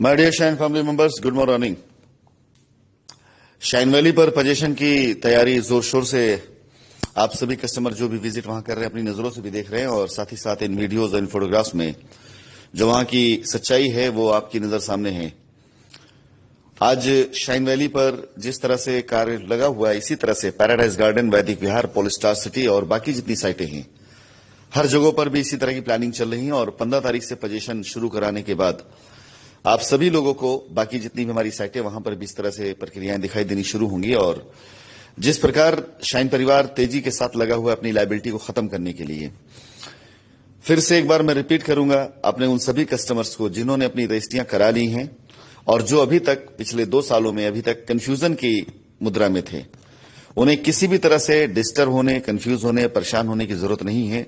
My dear Shine family members, good morning. Shine valley पर position की तैयारी जोर शोर से आप सभी कस्टमर जो भी विजिट वहां कर रहे हैं अपनी नजरों से भी देख रहे हैं और साथ ही साथ इन वीडियोज और इन फोटोग्राफ्स में जो वहां की सच्चाई है वो आपकी नजर सामने है। आज शाइन वैली पर जिस तरह से कार्य लगा हुआ है, इसी तरह से पैराडाइज गार्डन, वैदिक विहार, पोलस्टार सिटी और बाकी जितनी साइटें हैं, हर जगहों पर भी इसी तरह की प्लानिंग चल रही है। और 15 तारीख से पोजीशन शुरू कराने के बाद आप सभी लोगों को बाकी जितनी भी हमारी साइटें वहां पर भी इस तरह से प्रक्रियाएं दिखाई देनी शुरू होंगी। और जिस प्रकार शाइन परिवार तेजी के साथ लगा हुआ है अपनी लायबिलिटी को खत्म करने के लिए, फिर से एक बार मैं रिपीट करूंगा अपने उन सभी कस्टमर्स को जिन्होंने अपनी रजिस्ट्रियां करा ली हैं और जो अभी तक पिछले 2 सालों में अभी तक कंफ्यूजन की मुद्रा में थे, उन्हें किसी भी तरह से डिस्टर्ब होने, कंफ्यूज होने, परेशान होने की जरूरत नहीं है।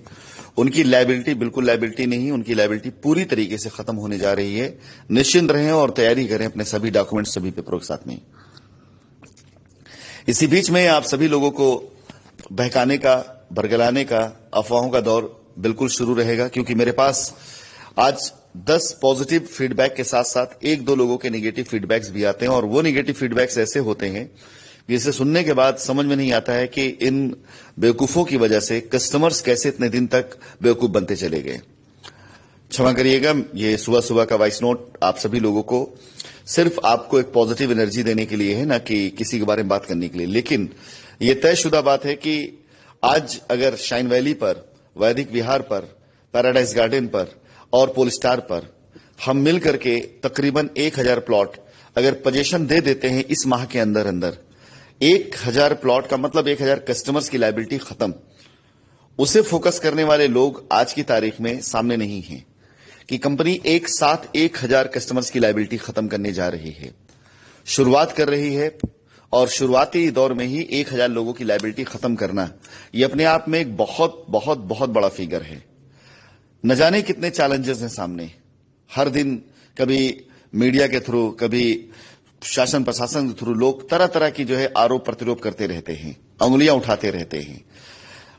उनकी लायबिलिटी बिल्कुल लायबिलिटी नहीं, उनकी लायबिलिटी पूरी तरीके से खत्म होने जा रही है। निश्चिंत रहें और तैयारी करें अपने सभी डॉक्यूमेंट सभी पेपरों के साथ में। इसी बीच में आप सभी लोगों को बहकाने का, बरगलाने का, अफवाहों का दौर बिल्कुल शुरू रहेगा, क्योंकि मेरे पास आज 10 पॉजिटिव फीडबैक के साथ साथ 1-2 लोगों के नेगेटिव फीडबैक्स भी आते हैं। और वो नेगेटिव फीडबैक्स ऐसे होते हैं जिसे सुनने के बाद समझ में नहीं आता है कि इन बेवकूफों की वजह से कस्टमर्स कैसे इतने दिन तक बेवकूफ बनते चले गए। क्षमा करिएगा, ये सुबह सुबह का वॉइस नोट आप सभी लोगों को सिर्फ आपको एक पॉजिटिव एनर्जी देने के लिए है, ना कि किसी के बारे में बात करने के लिए। लेकिन ये तयशुदा बात है कि आज अगर शाइन वैली पर, वैदिक विहार पर, पैराडाइज गार्डन पर और पोलस्टार पर हम मिल करके तकरीबन 1000 प्लॉट अगर पोजीशन दे देते हैं इस माह के अंदर अंदर, 1000 प्लॉट का मतलब 1000 कस्टमर्स की लायबिलिटी खत्म। उसे फोकस करने वाले लोग आज की तारीख में सामने नहीं हैं कि कंपनी एक साथ 1000 कस्टमर्स की लायबिलिटी खत्म करने जा रही है, शुरुआत कर रही है। और शुरुआती दौर में ही 1000 लोगों की लायबिलिटी खत्म करना, यह अपने आप में एक बहुत बहुत बहुत बड़ा फिगर है। न जाने कितने चैलेंजेस हैं सामने। हर दिन कभी मीडिया के थ्रू, कभी शासन प्रशासन के थ्रू लोग तरह तरह की जो है आरोप प्रतिरोप करते रहते हैं, अंगुलियां उठाते रहते हैं।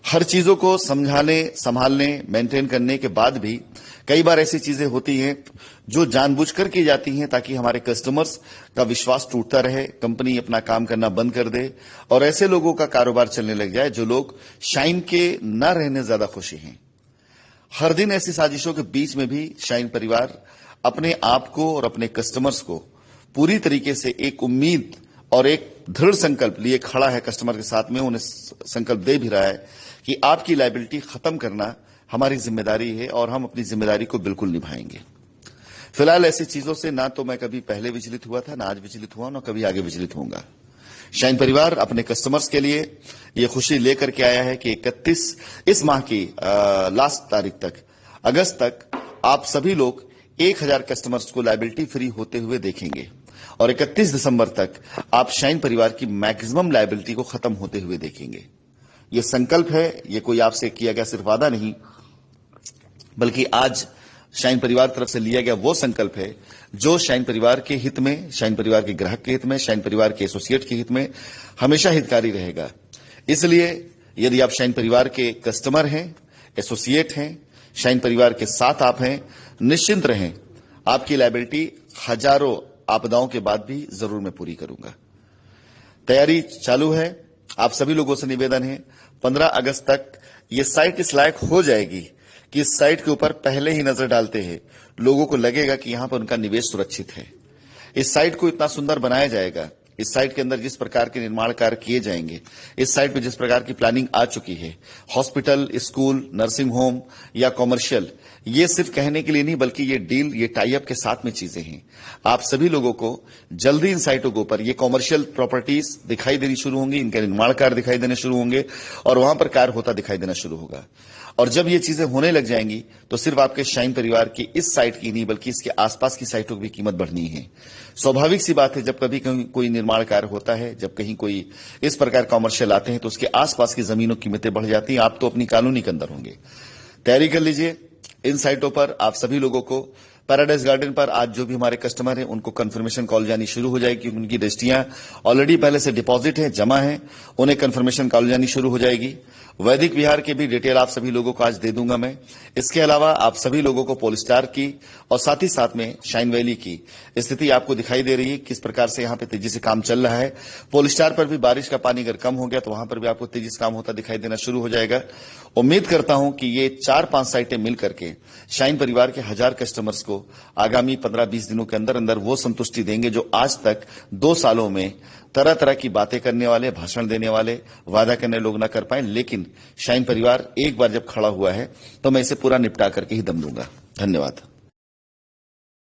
हर चीजों को समझाने, संभालने, मेंटेन करने के बाद भी कई बार ऐसी चीजें होती हैं जो जानबूझकर की जाती हैं ताकि हमारे कस्टमर्स का विश्वास टूटता रहे, कंपनी अपना काम करना बंद कर दे और ऐसे लोगों का कारोबार चलने लग जाए जो लोग शाइन के न रहने ज्यादा खुशी हैं। हर दिन ऐसी साजिशों के बीच में भी शाइन परिवार अपने आप को और अपने कस्टमर्स को पूरी तरीके से एक उम्मीद और एक दृढ़ संकल्प लिए खड़ा है कस्टमर के साथ में। उन्हें संकल्प दे भी रहा है कि आपकी लायबिलिटी खत्म करना हमारी जिम्मेदारी है और हम अपनी जिम्मेदारी को बिल्कुल निभाएंगे। फिलहाल ऐसी चीजों से ना तो मैं कभी पहले विचलित हुआ था, ना आज विचलित हुआ, ना कभी आगे विचलित होऊंगा। शाइन परिवार अपने कस्टमर्स के लिए ये खुशी लेकर के आया है कि 31 इस माह की लास्ट तारीख तक, अगस्त तक आप सभी लोग 1000 कस्टमर्स को लायबिलिटी फ्री होते हुए देखेंगे और 31 दिसंबर तक आप शाइन परिवार की मैक्सिमम लायबिलिटी को खत्म होते हुए देखेंगे। ये संकल्प है, ये कोई आपसे किया गया सिर्फ वादा नहीं, बल्कि आज शाइन परिवार तरफ से लिया गया वो संकल्प है जो शाइन परिवार के हित में, शाइन परिवार के ग्राहक के हित में, शाइन परिवार के एसोसिएट के हित में हमेशा हितकारी रहेगा। इसलिए यदि आप शाइन परिवार के कस्टमर हैं, एसोसिएट हैं, शाइन परिवार के साथ आप हैं, निश्चिंत रहें, आपकी लायबिलिटी हजारों आपदाओं के बाद भी जरूर मैं पूरी करूंगा। तैयारी चालू है। आप सभी लोगों से निवेदन है, 15 अगस्त तक ये साइट इस लायक हो जाएगी कि इस साइट के ऊपर पहले ही नजर डालते हैं लोगों को लगेगा कि यहां पर उनका निवेश सुरक्षित है। इस साइट को इतना सुंदर बनाया जाएगा, इस साइट के अंदर जिस प्रकार के निर्माण कार्य किए जाएंगे, इस साइट में जिस प्रकार की प्लानिंग आ चुकी है, हॉस्पिटल, स्कूल, नर्सिंग होम या कॉमर्शियल, ये सिर्फ कहने के लिए नहीं बल्कि ये डील, ये टाई अप के साथ में चीजें हैं। आप सभी लोगों को जल्दी इन साइटों के ऊपर ये कॉमर्शियल प्रॉपर्टीज दिखाई देनी शुरू होंगी, इनके निर्माण कार्य दिखाई देने शुरू होंगे और वहां पर कार्य होता दिखाई देना शुरू होगा। और जब ये चीजें होने लग जाएंगी तो सिर्फ आपके शाइन परिवार की इस साइट की नहीं बल्कि इसके आसपास की साइटों की भी कीमत बढ़नी है। स्वाभाविक सी बात है, जब कभी कहीं कोई निर्माण कार्य होता है, जब कहीं कोई इस प्रकार कॉमर्शियल आते हैं तो उसके आसपास की जमीनों की कीमतें बढ़ जाती हैं। आप तो अपनी कॉलोनी के अंदर होंगे। तैयारी कर लीजिए। इन साइटों पर आप सभी लोगों को, पैराडाइज गार्डन पर आज जो भी हमारे कस्टमर हैं उनको कंफर्मेशन कॉल जानी शुरू हो जाएगी। उनकी रजिस्ट्रियां ऑलरेडी पहले से डिपॉजिट है, जमा है, उन्हें कंफर्मेशन कॉल जानी शुरू हो जाएगी। वैदिक विहार के भी डिटेल आप सभी लोगों को आज दे दूंगा मैं। इसके अलावा आप सभी लोगों को पोलस्टार की और साथ ही साथ में शाइन वैली की स्थिति आपको दिखाई दे रही है, किस प्रकार से यहां पे तेजी से काम चल रहा है। पोलस्टार पर भी बारिश का पानी अगर कम हो गया तो वहां पर भी आपको तेजी से काम होता दिखाई देना शुरू हो जाएगा। उम्मीद करता हूं कि ये 4-5 साइटें मिल करके शाइन परिवार के 1000 कस्टमर्स को आगामी 15-20 दिनों के अंदर अंदर वो संतुष्टि देंगे जो आज तक 2 सालों में तरह तरह की बातें करने वाले, भाषण देने वाले, वादा करने लोग ना कर पाए। लेकिन शाइन परिवार एक बार जब खड़ा हुआ है तो मैं इसे पूरा निपटा करके ही दम दूंगा। धन्यवाद।